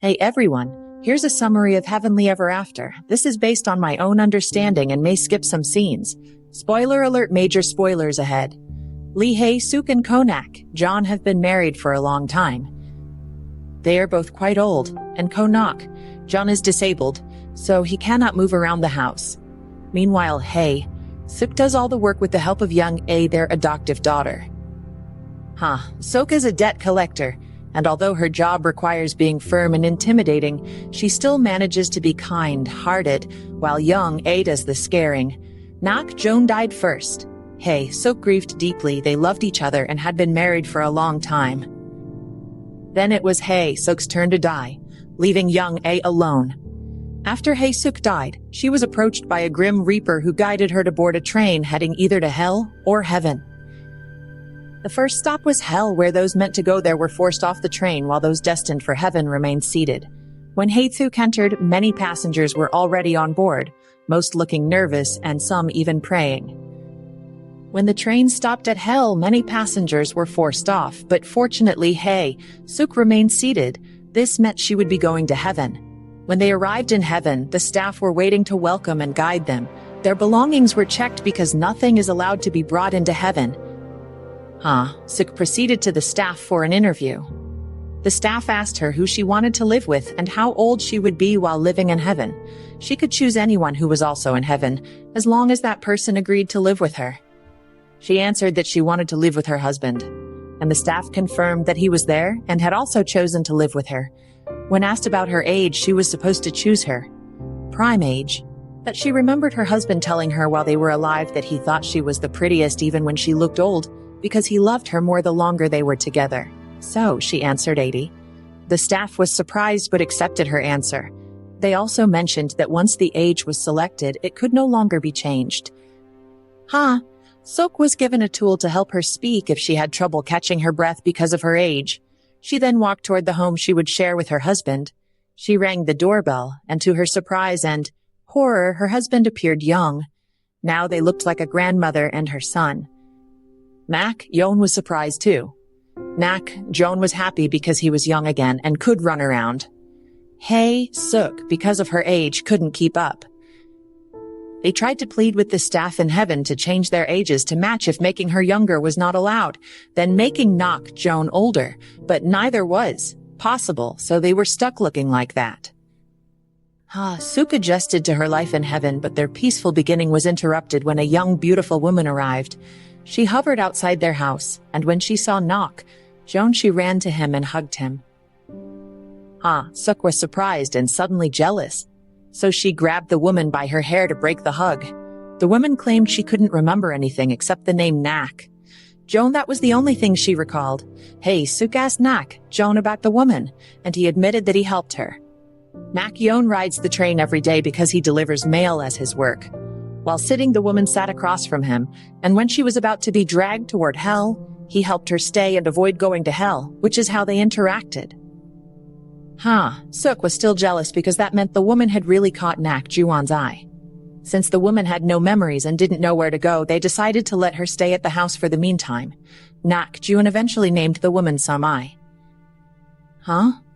Hey everyone, here's a summary of Heavenly Ever After. This is based on my own understanding and may skip some scenes. Spoiler alert, major spoilers ahead. Lee Hae-suk and Konak, John, have been married for a long time. They are both quite old, and Konak, John, is disabled, so he cannot move around the house. Meanwhile, Hae-suk does all the work with the help of young A, their adoptive daughter. Sok is a debt collector, and although her job requires being firm and intimidating, she still manages to be kind-hearted, while young A does the scaring. Nak Joan died first. Hae-suk grieved deeply. They loved each other and had been married for a long time. Then it was Hae-suk's turn to die, leaving young A alone. After Hae-suk died, she was approached by a grim reaper who guided her to board a train heading either to hell or heaven. The first stop was hell, where those meant to go there were forced off the train while those destined for heaven remained seated. When Hae-suk entered, many passengers were already on board, most looking nervous and some even praying. When the train stopped at hell, many passengers were forced off, but fortunately Hae-suk remained seated. This meant she would be going to heaven. When they arrived in heaven, the staff were waiting to welcome and guide them. Their belongings were checked because nothing is allowed to be brought into heaven. Suk proceeded to the staff for an interview. The staff asked her who she wanted to live with and how old she would be while living in heaven. She could choose anyone who was also in heaven, as long as that person agreed to live with her. She answered that she wanted to live with her husband, and the staff confirmed that he was there and had also chosen to live with her. When asked about her age, she was supposed to choose her prime age, but she remembered her husband telling her while they were alive that he thought she was the prettiest even when she looked old, because he loved her more the longer they were together. So she answered 80. The staff was surprised but accepted her answer. They also mentioned that once the age was selected, it could no longer be changed. Sok was given a tool to help her speak if she had trouble catching her breath because of her age. She then walked toward the home she would share with her husband. She rang the doorbell, and to her surprise and horror, her husband appeared young. Now they looked like a grandmother and her son. Nak Yeon was surprised too. Nak Joan was happy because he was young again and could run around. Hae-suk, because of her age, couldn't keep up. They tried to plead with the staff in heaven to change their ages to match if making her younger was not allowed, then making Nak Joan older, but neither was possible, so they were stuck looking like that. Suk adjusted to her life in heaven, but their peaceful beginning was interrupted when a young, beautiful woman arrived. She hovered outside their house, and when she saw Nak Joan, she ran to him and hugged him. Suk was surprised and suddenly jealous, so she grabbed the woman by her hair to break the hug. The woman claimed she couldn't remember anything except the name Nak Joan. That was the only thing she recalled. Suk asked Nak Joan about the woman, and he admitted that he helped her. Nak Joan rides the train every day because he delivers mail as his work. While sitting, the woman sat across from him, and when she was about to be dragged toward hell, he helped her stay and avoid going to hell, which is how they interacted. Suk was still jealous because that meant the woman had really caught Nak Juan's eye. Since the woman had no memories and didn't know where to go, they decided to let her stay at the house for the meantime. Nak Juan eventually named the woman Samai.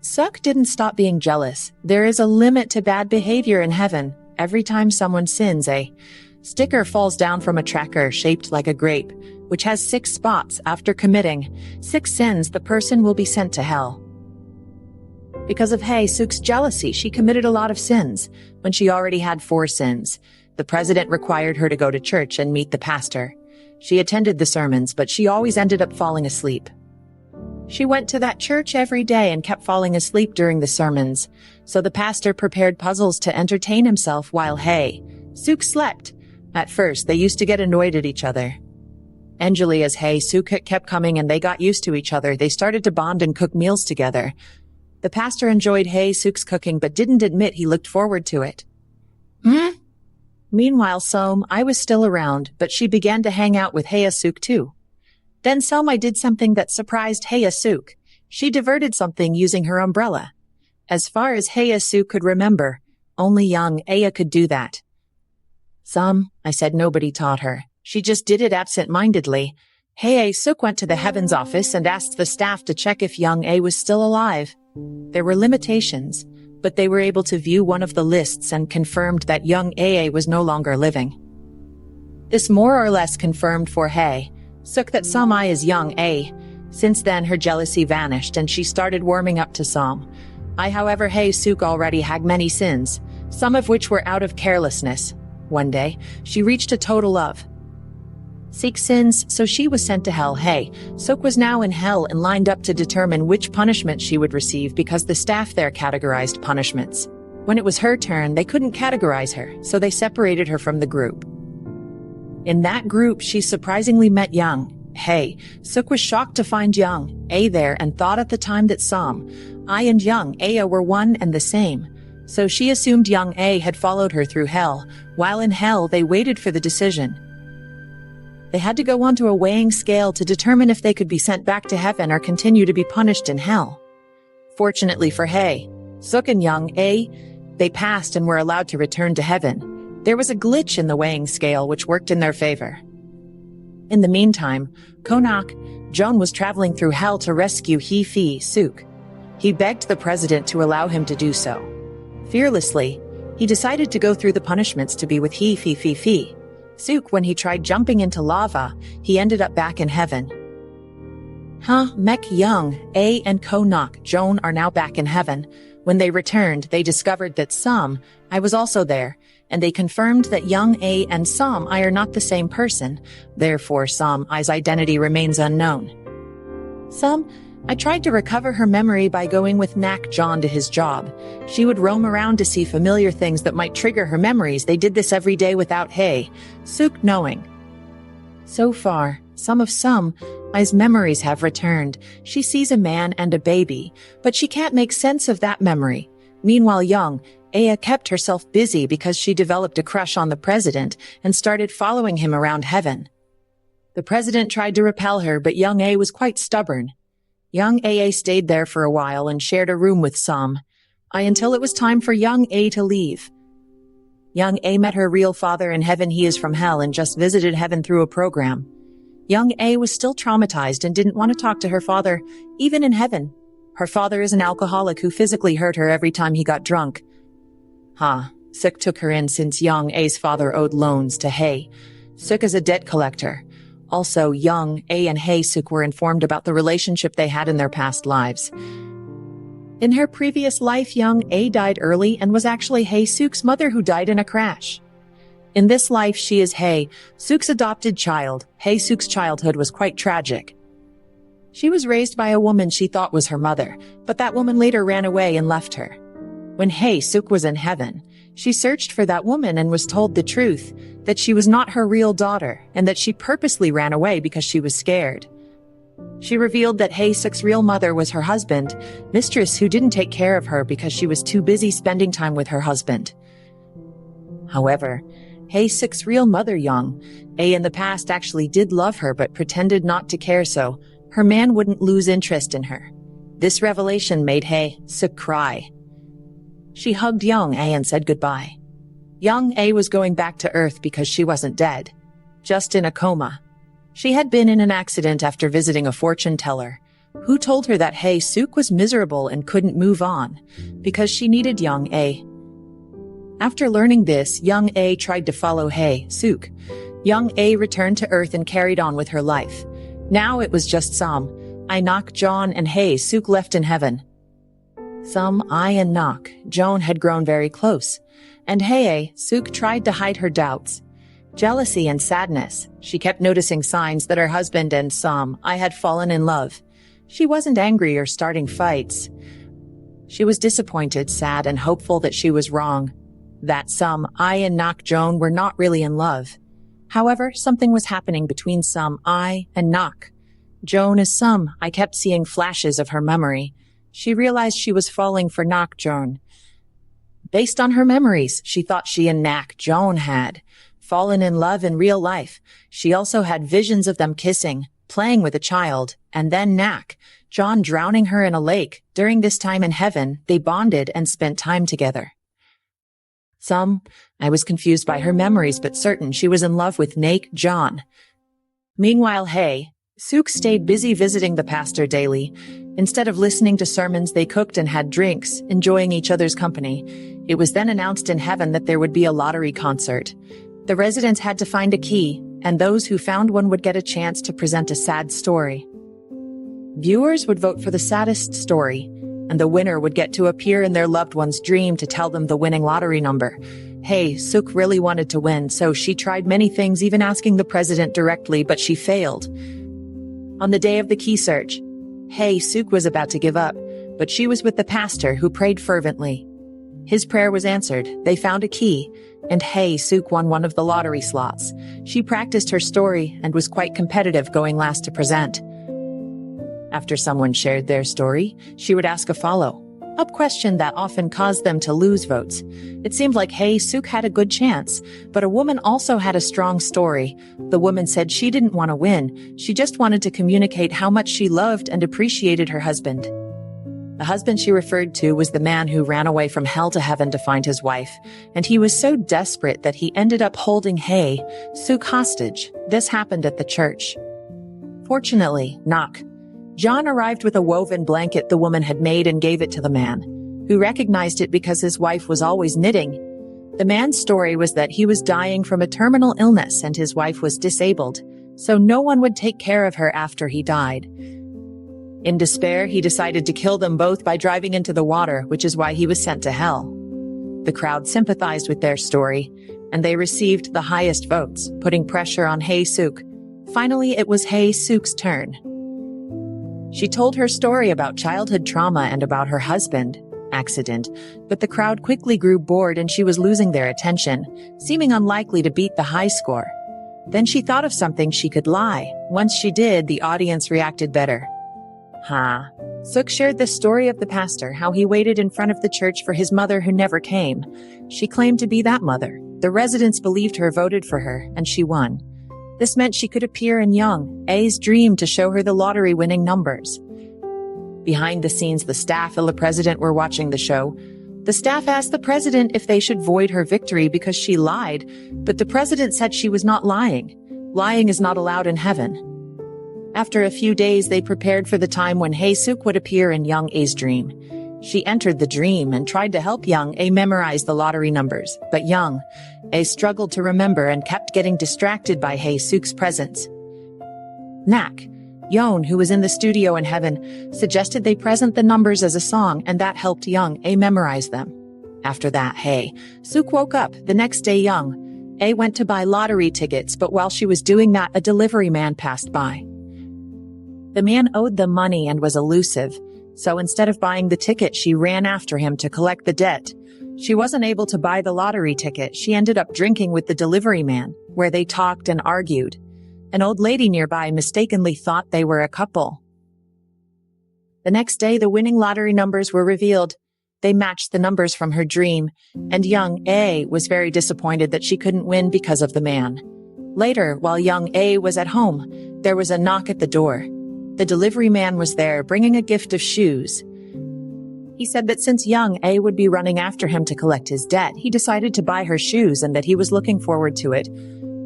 Suk didn't stop being jealous. There is a limit to bad behavior in heaven. Every time someone sins, a sticker falls down from a tracker shaped like a grape, which has 6 spots. After committing 6 sins, the person will be sent to hell. Because of Hae-suk's jealousy, she committed a lot of sins. When she already had 4 sins, the president required her to go to church and meet the pastor. She attended the sermons, but she always ended up falling asleep. She went to that church every day and kept falling asleep during the sermons, so the pastor prepared puzzles to entertain himself while Hae-suk slept. At first, they used to get annoyed at each other. Anjali, as Hae-suk kept coming and they got used to each other, they started to bond and cook meals together. The pastor enjoyed Hae-suk's cooking but didn't admit he looked forward to it. Meanwhile, Somai was still around, but she began to hang out with Hae-suk too. Then Somai did something that surprised Hae-suk. She diverted something using her umbrella. As far as Hae-suk could remember, only young Aya could do that. I said nobody taught her. She just did it absent-mindedly. Hae-suk went to the heavens office and asked the staff to check if young A was still alive. There were limitations, but they were able to view one of the lists and confirmed that young Aa was no longer living. This more or less confirmed for Hae Suk that Som I is young A. Since then her jealousy vanished and she started warming up to Som I. However, Hae Suk already had many sins, some of which were out of carelessness. One day, she reached a total of 6 sins, so she was sent to hell. Hae Suk was now in hell and lined up to determine which punishment she would receive because the staff there categorized punishments. When it was her turn, they couldn't categorize her, so they separated her from the group. In that group, she surprisingly met young Hae Suk was shocked to find young A there and thought at the time that Som I and young Aa were one and the same. So she assumed young A had followed her through hell. While in hell, they waited for the decision. They had to go onto a weighing scale to determine if they could be sent back to heaven or continue to be punished in hell. Fortunately for Hae Suk and young A, they passed and were allowed to return to heaven. There was a glitch in the weighing scale which worked in their favor. In the meantime, Konak Joan was traveling through hell to rescue Hae Suk. He begged the president to allow him to do so. Fearlessly, he decided to go through the punishments to be with Hae Suk. When he tried jumping into lava, he ended up back in heaven. Mek Young A and Konak Joan are now back in heaven. When they returned, they discovered that Som I was also there, and they confirmed that young A and Som I are not the same person. Therefore, Som I's identity remains unknown. Som I tried to recover her memory by going with Nak John to his job. She would roam around to see familiar things that might trigger her memories. They did this every day without Hae Suk knowing. So far, some of Som I's memories have returned. She sees a man and a baby, but she can't make sense of that memory. Meanwhile, young Aya kept herself busy because she developed a crush on the president and started following him around heaven. The president tried to repel her, but young A was quite stubborn. Young AA stayed there for a while and shared a room with Som I until it was time for young A to leave. Young A met her real father in heaven. He is from hell and just visited heaven through a program. Young A was still traumatized and didn't want to talk to her father, even in heaven. Her father is an alcoholic who physically hurt her every time he got drunk. Suk took her in since young A's father owed loans to Hae Suk as a debt collector. Also, young A and Hae Suk were informed about the relationship they had in their past lives. In her previous life, young A died early and was actually Hae Suk's mother who died in a crash. In this life, she is Hae Suk's adopted child. Hae Suk's childhood was quite tragic. She was raised by a woman she thought was her mother, but that woman later ran away and left her. When Hae Suk was in heaven, she searched for that woman and was told the truth, that she was not her real daughter and that she purposely ran away because she was scared. She revealed that Hae Suk's real mother was her husband, mistress who didn't take care of her because she was too busy spending time with her husband. However, Hae Suk's real mother, young A, in the past actually did love her but pretended not to care so her man wouldn't lose interest in her. This revelation made Hae Suk cry. She hugged young A and said goodbye. Young A was going back to Earth because she wasn't dead, just in a coma. She had been in an accident after visiting a fortune teller, who told her that Hae Suk was miserable and couldn't move on, because she needed young A. After learning this, young A tried to follow Hae Suk. Young A returned to Earth and carried on with her life. Now it was just Som I, Nak John and Hae Suk left in heaven. Som I and Nak Joan had grown very close, and Hae Suk tried to hide her doubts, jealousy and sadness. She kept noticing signs that her husband and Som I had fallen in love. She wasn't angry or starting fights. She was disappointed, sad, and hopeful that she was wrong, that Som I and Nak Joan were not really in love. However, something was happening between Som I and Nak Joan. As Som I kept seeing flashes of her memory, she realized she was falling for Nak Joan. Based on her memories, she thought she and Nak Joan had fallen in love in real life. She also had visions of them kissing, playing with a child, and then Nak Joan drowning her in a lake. During this time in heaven, they bonded and spent time together. Som I was confused by her memories but certain she was in love with Nak Joan. Meanwhile, Hae Suk stayed busy visiting the pastor daily. Instead of listening to sermons, they cooked and had drinks, enjoying each other's company. It was then announced in heaven that there would be a lottery concert. The residents had to find a key, and those who found one would get a chance to present a sad story. Viewers would vote for the saddest story, and the winner would get to appear in their loved one's dream to tell them the winning lottery number. Hey, Suk really wanted to win, so she tried many things, even asking the president directly, but she failed. On the day of the key search, Hey Suk was about to give up, but she was with the pastor, who prayed fervently. His prayer was answered. They found a key, and Hey Suk won one of the lottery slots. She practiced her story and was quite competitive, going last to present. After someone shared their story, she would ask a follow-up question that often caused them to lose votes. It seemed like Hey Suk had a good chance, but a woman also had a strong story. The woman said she didn't want to win. She just wanted to communicate how much she loved and appreciated her husband. The husband she referred to was the man who ran away from hell to heaven to find his wife, and he was so desperate that he ended up holding Hey Suk hostage. This happened at the church. Fortunately, John arrived with a woven blanket the woman had made and gave it to the man, who recognized it because his wife was always knitting. The man's story was that he was dying from a terminal illness and his wife was disabled, so no one would take care of her after he died. In despair, he decided to kill them both by driving into the water, which is why he was sent to hell. The crowd sympathized with their story, and they received the highest votes, putting pressure on Hey Suk. Finally, it was Hey Suk's turn. She told her story about childhood trauma and about her husband accident, but the crowd quickly grew bored and she was losing their attention, seeming unlikely to beat the high score. Then she thought of something she could lie. Once she did, the audience reacted better. Suk shared the story of the pastor, how he waited in front of the church for his mother who never came. She claimed to be that mother. The residents believed her, voted for her, and she won. This meant she could appear in Young A's dream to show her the lottery-winning numbers. Behind the scenes, the staff and the president were watching the show. The staff asked the president if they should void her victory because she lied, but the president said she was not lying. Lying is not allowed in heaven. After a few days, they prepared for the time when Hey Suk would appear in Young A's dream. She entered the dream and tried to help Young A memorize the lottery numbers, but Young A struggled to remember and kept getting distracted by Hey Suk's presence. Yon, who was in the studio in heaven, suggested they present the numbers as a song, and that helped Young A memorize them. After that, Hey Suk woke up. The next day, Young A went to buy lottery tickets, but while she was doing that, a delivery man passed by. The man owed them money and was elusive, so instead of buying the ticket, she ran after him to collect the debt. She wasn't able to buy the lottery ticket. She ended up drinking with the delivery man, where they talked and argued. An old lady nearby mistakenly thought they were a couple. The next day, the winning lottery numbers were revealed. They matched the numbers from her dream, and Young A was very disappointed that she couldn't win because of the man. Later, while Young A was at home, there was a knock at the door. The delivery man was there, bringing a gift of shoes. He said that since Young A would be running after him to collect his debt, he decided to buy her shoes and that he was looking forward to it.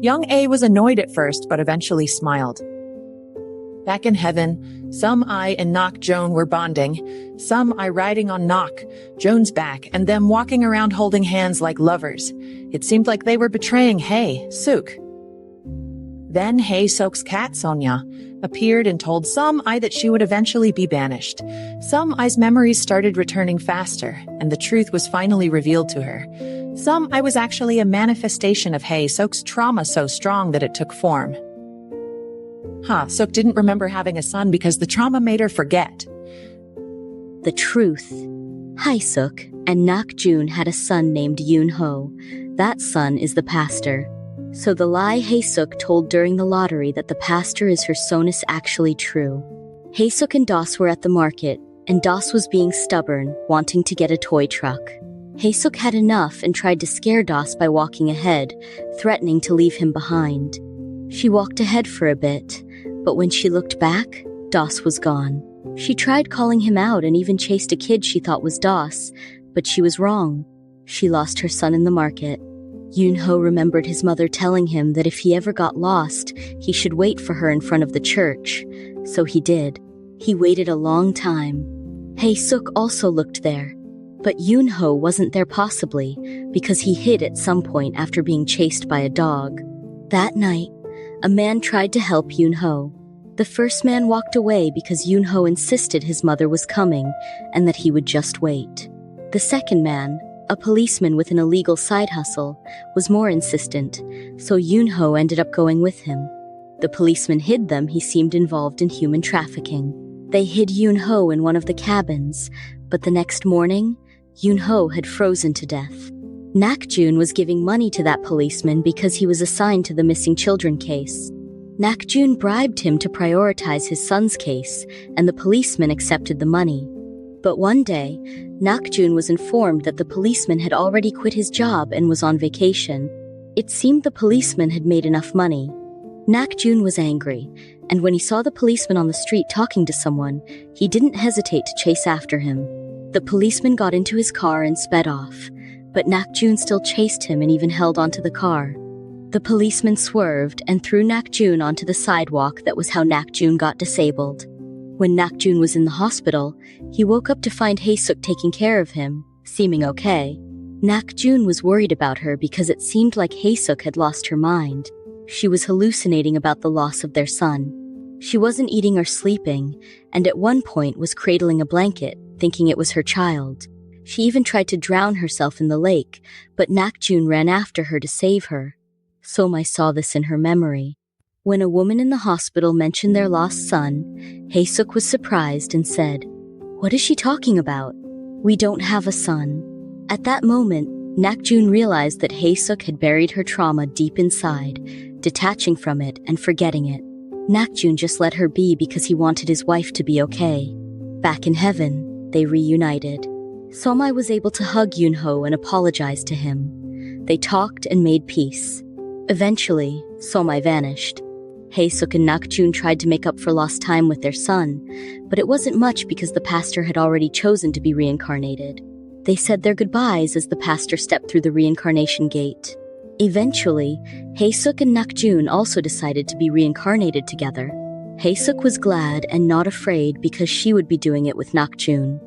Young A was annoyed at first, but eventually smiled. Back in heaven, Some I and Joan were bonding, Some I riding on Joan's back, and them walking around holding hands like lovers. It seemed like they were betraying Hey Suk. Then Hey Suk's cat Sonia appeared and told Some I that she would eventually be banished. Some I's memories started returning faster, and the truth was finally revealed to her. Some I was actually a manifestation of Hey Suk's trauma so strong that it took form. Suk didn't remember having a son because the trauma made her forget. The truth. Hai Suk and Jun had a son named Yoon Ho. That son is the pastor. So the lie Hai Suk told during the lottery that the pastor is her son is actually true. Hai Suk and Das were at the market, and Das was being stubborn, wanting to get a toy truck. Hai Suk had enough and tried to scare Das by walking ahead, threatening to leave him behind. She walked ahead for a bit, but when she looked back, Das was gone. She tried calling him out and even chased a kid she thought was Das, but she was wrong. She lost her son in the market. Yoon-ho remembered his mother telling him that if he ever got lost, he should wait for her in front of the church. So he did. He waited a long time. Hae-suk also looked there. But Yoon-ho wasn't there, possibly because he hid at some point after being chased by a dog. That night, a man tried to help Yoon-ho. The first man walked away because Yoon-ho insisted his mother was coming and that he would just wait. The second man, a policeman with an illegal side hustle, was more insistent, so Yoon-ho ended up going with him. The policeman hid them. He seemed involved in human trafficking. They hid Yoon-ho in one of the cabins, but the next morning, Yoon-ho had frozen to death. Nak-jun was giving money to that policeman because he was assigned to the missing children case. Nak-jun bribed him to prioritize his son's case, and the policeman accepted the money. But one day, Nak-jun was informed that the policeman had already quit his job and was on vacation. It seemed the policeman had made enough money. Nak-jun was angry, and when he saw the policeman on the street talking to someone, he didn't hesitate to chase after him. The policeman got into his car and sped off, but Nak-jun still chased him and even held onto the car. The policeman swerved and threw Nak-jun onto the sidewalk. That was how Nak-jun got disabled. When Nak-jun was in the hospital, he woke up to find Hae-suk taking care of him, seeming okay. Nak-jun was worried about her because it seemed like Hae-suk had lost her mind. She was hallucinating about the loss of their son. She wasn't eating or sleeping, and at one point was cradling a blanket, thinking it was her child. She even tried to drown herself in the lake, but Nak-jun ran after her to save her. So-mai saw this in her memory. When a woman in the hospital mentioned their lost son, Hae-suk was surprised and said, "What is she talking about? We don't have a son." At that moment, Nak-jun realized that Hae-suk had buried her trauma deep inside, detaching from it and forgetting it. Nak-jun just let her be because he wanted his wife to be okay. Back in heaven, they reunited. So-mai was able to hug Yoon-ho and apologize to him. They talked and made peace. Eventually, So-mai vanished. Hae-suk and Nak-jun tried to make up for lost time with their son, but it wasn't much because the pastor had already chosen to be reincarnated. They said their goodbyes as the pastor stepped through the reincarnation gate. Eventually, Hae-suk and Nak-jun also decided to be reincarnated together. Hae-suk was glad and not afraid because she would be doing it with Nak-jun.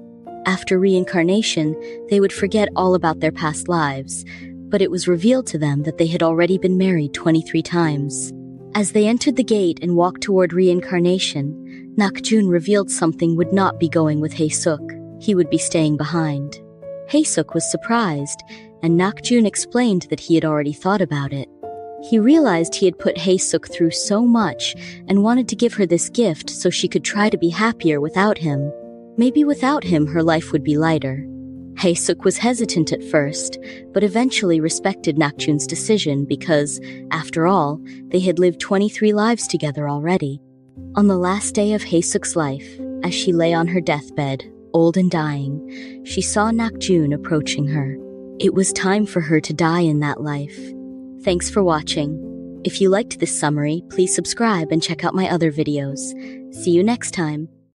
After reincarnation, they would forget all about their past lives, but it was revealed to them that they had already been married 23 times. As they entered the gate and walked toward reincarnation, Nak-jun revealed something would not be going with Hae-suk. He would be staying behind. Hae-suk was surprised, and Nak-jun explained that he had already thought about it. He realized he had put Hae-suk through so much and wanted to give her this gift so she could try to be happier without him. Maybe without him her life would be lighter. Hae-suk was hesitant at first, but eventually respected Nak-jun's decision because, after all, they had lived 23 lives together already. On the last day of Hae-suk's life, as she lay on her deathbed, old and dying, she saw Nak-jun approaching her. It was time for her to die in that life. Thanks for watching. If you liked this summary, please subscribe and check out my other videos. See you next time.